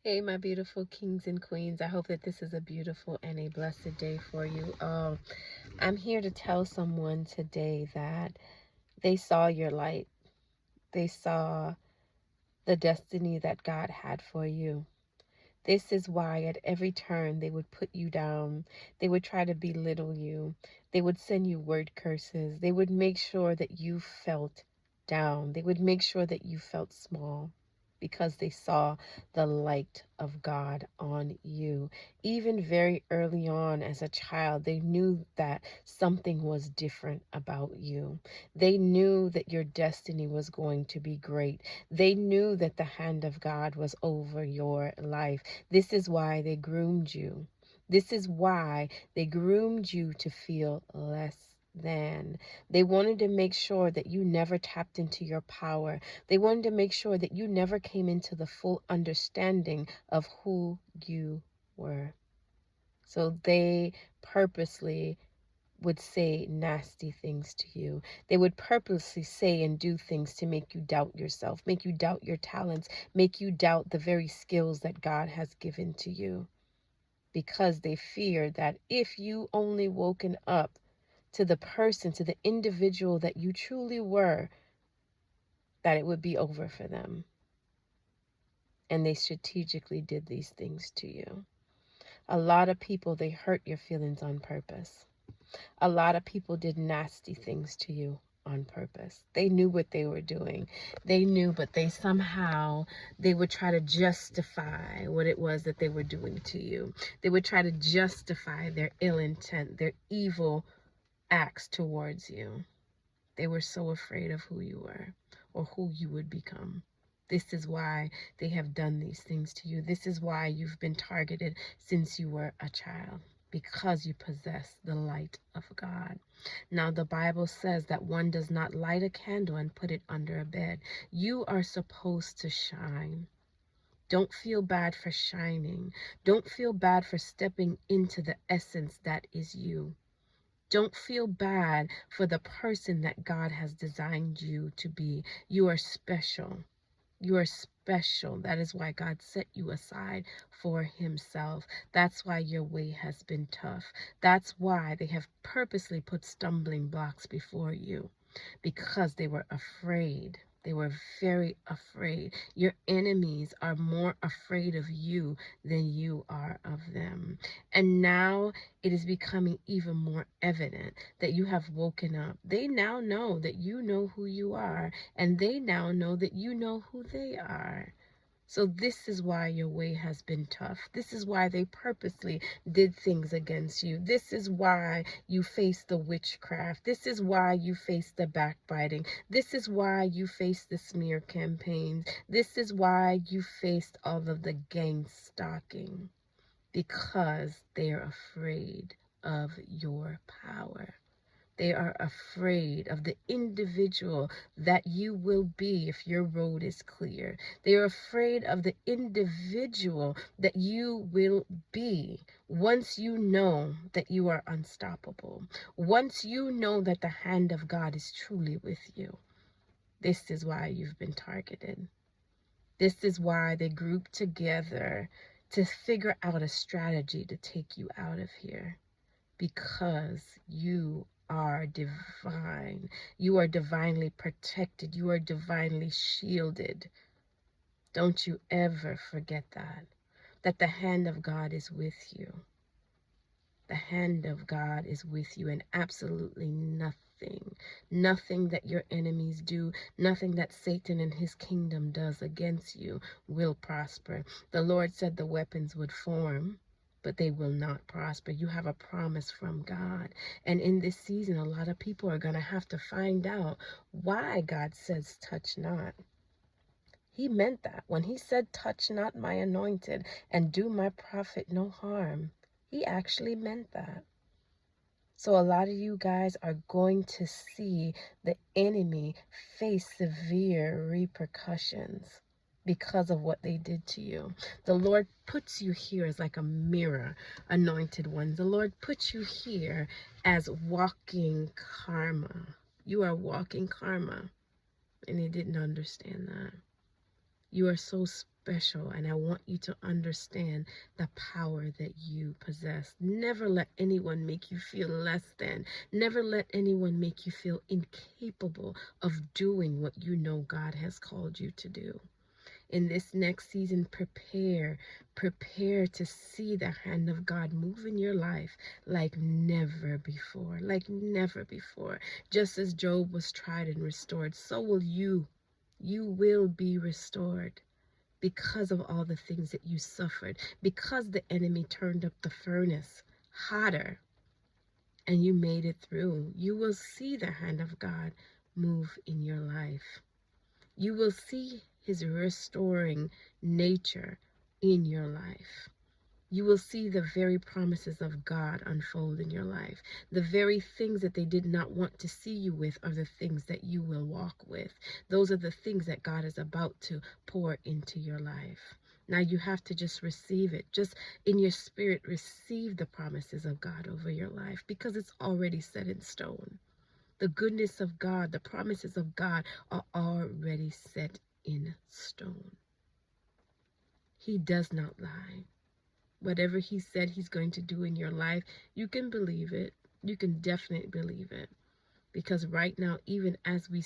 Hey, my beautiful kings and queens. I hope that this is a beautiful and a blessed day for you. I'm here to tell someone today that they saw your light. They saw the destiny that God had for you. This is why at every turn they would put you down. They would try to belittle you. They would send you word curses. They would make sure that you felt down. They would make sure that you felt small because they saw the light of God on you. Even very early on as a child, they knew that something was different about you. They knew that your destiny was going to be great. They knew that the hand of God was over your life. This is why they groomed you. This is why they groomed you to feel less than. They wanted to make sure that you never tapped into your power. They wanted to make sure that you never came into the full understanding of who you were. So they purposely would say nasty things to you. They would purposely say and do things to make you doubt yourself, make you doubt your talents, make you doubt the very skills that God has given to you. Because they feared that if you only woken up to the person, to the individual that you truly were, that it would be over for them. And they strategically did these things to you. A lot of people, they hurt your feelings on purpose. A lot of people did nasty things to you on purpose. They knew what they were doing. They knew, but they would try to justify what it was that they were doing to you. They would try to justify their ill intent, their evil acts towards you. They were so afraid of who you were or who you would become. This is why they have done these things to you. This is why you've been targeted since you were a child, because you possess the light of God. Now, the Bible says that one does not light a candle and put it under a bed. You are supposed to shine. Don't feel bad for shining. Don't feel bad for stepping into the essence that is you. Don't feel bad for the person that God has designed you to be. You are special. You are special. That is why God set you aside for himself. That's why your way has been tough. That's why they have purposely put stumbling blocks before you, because they were afraid. They were very afraid. Your enemies are more afraid of you than you are of them. And now it is becoming even more evident that you have woken up. They now know that you know who you are, and they now know that you know who they are. So this is why your way has been tough. This is why they purposely did things against you. This is why you face the witchcraft. This is why you face the backbiting. This is why you face the smear campaigns. This is why you faced all of the gang stalking, because they're afraid of your power. They are afraid of the individual that you will be if your road is clear. They are afraid of the individual that you will be once you know that you are unstoppable. Once you know that the hand of God is truly with you. This is why you've been targeted. This is why they group together to figure out a strategy to take you out of here, because you are divine. You are divinely protected. You are divinely shielded. Don't you ever forget that the hand of God is with you. The hand of God is with you, and absolutely nothing that your enemies do, nothing that Satan and his kingdom does against you will prosper. The Lord said the weapons would form, but they will not prosper. You have a promise from God. And in this season, a lot of people are going to have to find out why God says, touch not. He meant that. When he said, touch not my anointed and do my prophet no harm, he actually meant that. So a lot of you guys are going to see the enemy face severe repercussions because of what they did to you. The Lord puts you here as like a mirror, anointed ones. The Lord puts you here as walking karma. You are walking karma, and they didn't understand that. You are so special, and I want you to understand the power that you possess. Never let anyone make you feel less than. Never let anyone make you feel incapable of doing what you know God has called you to do. In this next season, prepare to see the hand of God move in your life like never before, like never before. Just as Job was tried and restored, so will you. You will be restored because of all the things that you suffered, because the enemy turned up the furnace hotter and you made it through. You will see the hand of God move in your life. You will see his restoring nature in your life. You will see the very promises of God unfold in your life. The very things that they did not want to see you with are the things that you will walk with. Those are the things that God is about to pour into your life. Now you have to just receive it. Just in your spirit, receive the promises of God over your life, because it's already set in stone. The goodness of God, the promises of God are already set in stone. He does not lie. Whatever he said he's going to do in your life, you can believe it. You can definitely believe it. Because right now, even as we